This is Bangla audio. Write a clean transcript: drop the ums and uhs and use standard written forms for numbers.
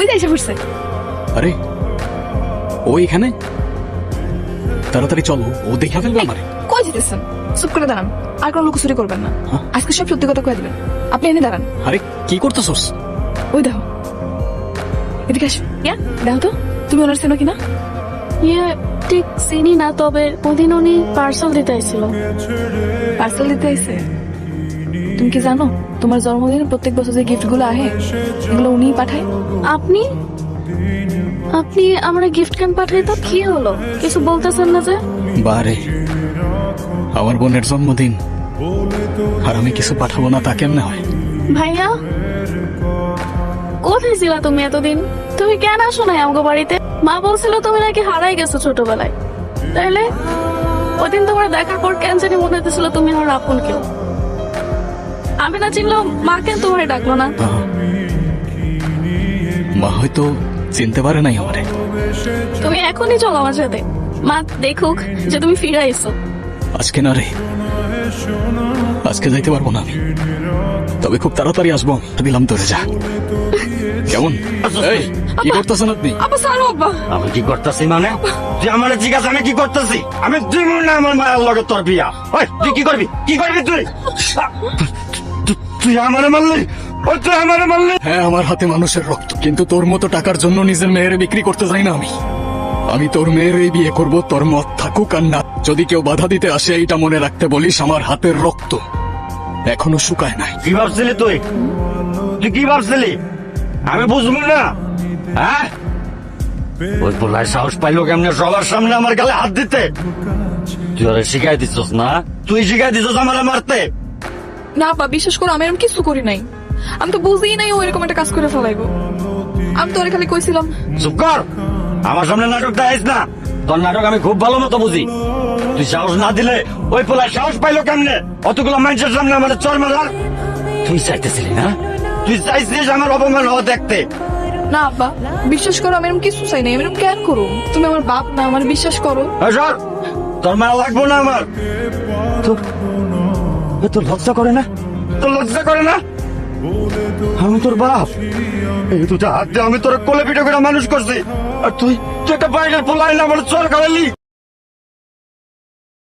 যে এসে পড়ছে। আরে ও এখানে, তাড়াতাড়ি চলো, ও দেখে ফেলবে আমারে। কই যেতেছেন? চুপ করে দাঁড়ান, আর কোনো লুকোচুরি করবেন না। হ্যাঁ? আজকে সব সত্যি কথা কয়ে দিবেন। আপনি এনে দাঁড়ান। আরে কি করতেছস? ওই দেখো, এদিকে আসো। দেখো তো তুমি ওনার চেনো কিনা। ঠিক চিনি না, তবে ওদিন উনি পার্সেল দিতে আইছিল। পার্সেল দিতে আইছে? তুমি কি জানো তোমার জন্মদিনে প্রত্যেক বছর যে গিফট গুলো আহে এগুলো উনিই পাঠায়। আপনি আপনি আমার গিফট কেন পাঠাইতো? কি হলো, কিছু বলতেছেন না যে? বারে, আমার বোনের জন্মদিন আর আমি কিছু পাঠাবো না তা কেমনে হয়? ভাইয়া, কোথায় ছিলা তুমি এতদিন? তুমি কেন আসো নাই আমগো বাড়িতে? মা বলছিল তুমি নাকি হারাই গেছো ছোটবেলায়। তাইলে ওদিন তোমার দেখার পর কেন জানি মনে হতেছিল তুমি আমার আপন কেউ। আমি না চিনলেও মা কেন তোমারে ডাকলো না? মা হয়তো চিনতে পারে নাই আমারে। তুমি এখনই চলো আমার সাথে, মা দেখুক যে তুমি ফিরে আইছো। আজকে না রে, আজকে যাইতে পারবো না আমি, তবে খুব তাড়াতাড়ি আসবো। আমি দিলাম তোরে, যা। কেমন? এই, কি করতেছেন আপনি? আব্বা সারো আব্বা। আমি কি করতেছি মানে? তুই আমার জিজ্ঞাসা আমি কি করতেছি? আমি দিব না আমার মায়ের লগে তোর বিয়া। ওই তুই কি করবি? কি করবি তুই? তুই আমারে মারলি? ওই তুই আমারে মারলি? হ্যাঁ, আমার হাতে মানুষের রক্ত, কিন্তু তোর মতো টাকার জন্য নিজের মেয়ের বিক্রি করতে চাই না আমি। আমি তোর মেয়ের বিয়ে করব, তোর মত থাকুক আর না। যদি কেউ বাধা দিতে আসে এইটা মনে রাখতে বলিস, আমার হাতের রক্ত এখনো শুকায় নাই। কি ভাবছিলি তুই? তুই কি ভাবছিলি? আমি বুঝবো না? হ্যাঁ, ওই পোলায় সাহস পাইলো কেমনে সবার সামনে আমার গালে হাত দিতে? তুই ওরা শিখাই দিছস না? তুই শিখাই দিছস আমার মারতে? না আব্বা, বিশ্বাস করো আমি এরকম কিছু করি নাই। আমি তো বুঝিই নাই ও এরকম একটা কাজ করে ফেলাইবো। আমি তো ওরে খালি কইছিলাম। চুপ কর, আমার সামনে নাটক দেখাইস না। তোর নাটক আমি খুব ভালো মতো বুঝি। তুই সাহস না দিলে ওই পোলায় সাহস পাইলো কেমনে অতগুলো মানুষের সামনে আমার চর মারার? তুই চাইতেছিলি না? তুই চাইছিস আমার অপমান হওয়া দেখতে? না আব্বা, বিশ্বাস করো আমি এরকম কিছু চাই নাই। আমি এরকম কেন করো? তুমি আমার বাপ না, আমার বিশ্বাস করো। এই সর, তোর মায়া লাগবো না আমার। তোর লজ্জা করে না? তোর লজ্জা করে না? আমি তোর বাপ, এই দুটা হাত দিয়ে আমি তোর কোলে পিঠে করে মানুষ করছি, আর তুই একটা বাইরের পোলাই না আমার চর খাওয়ালি।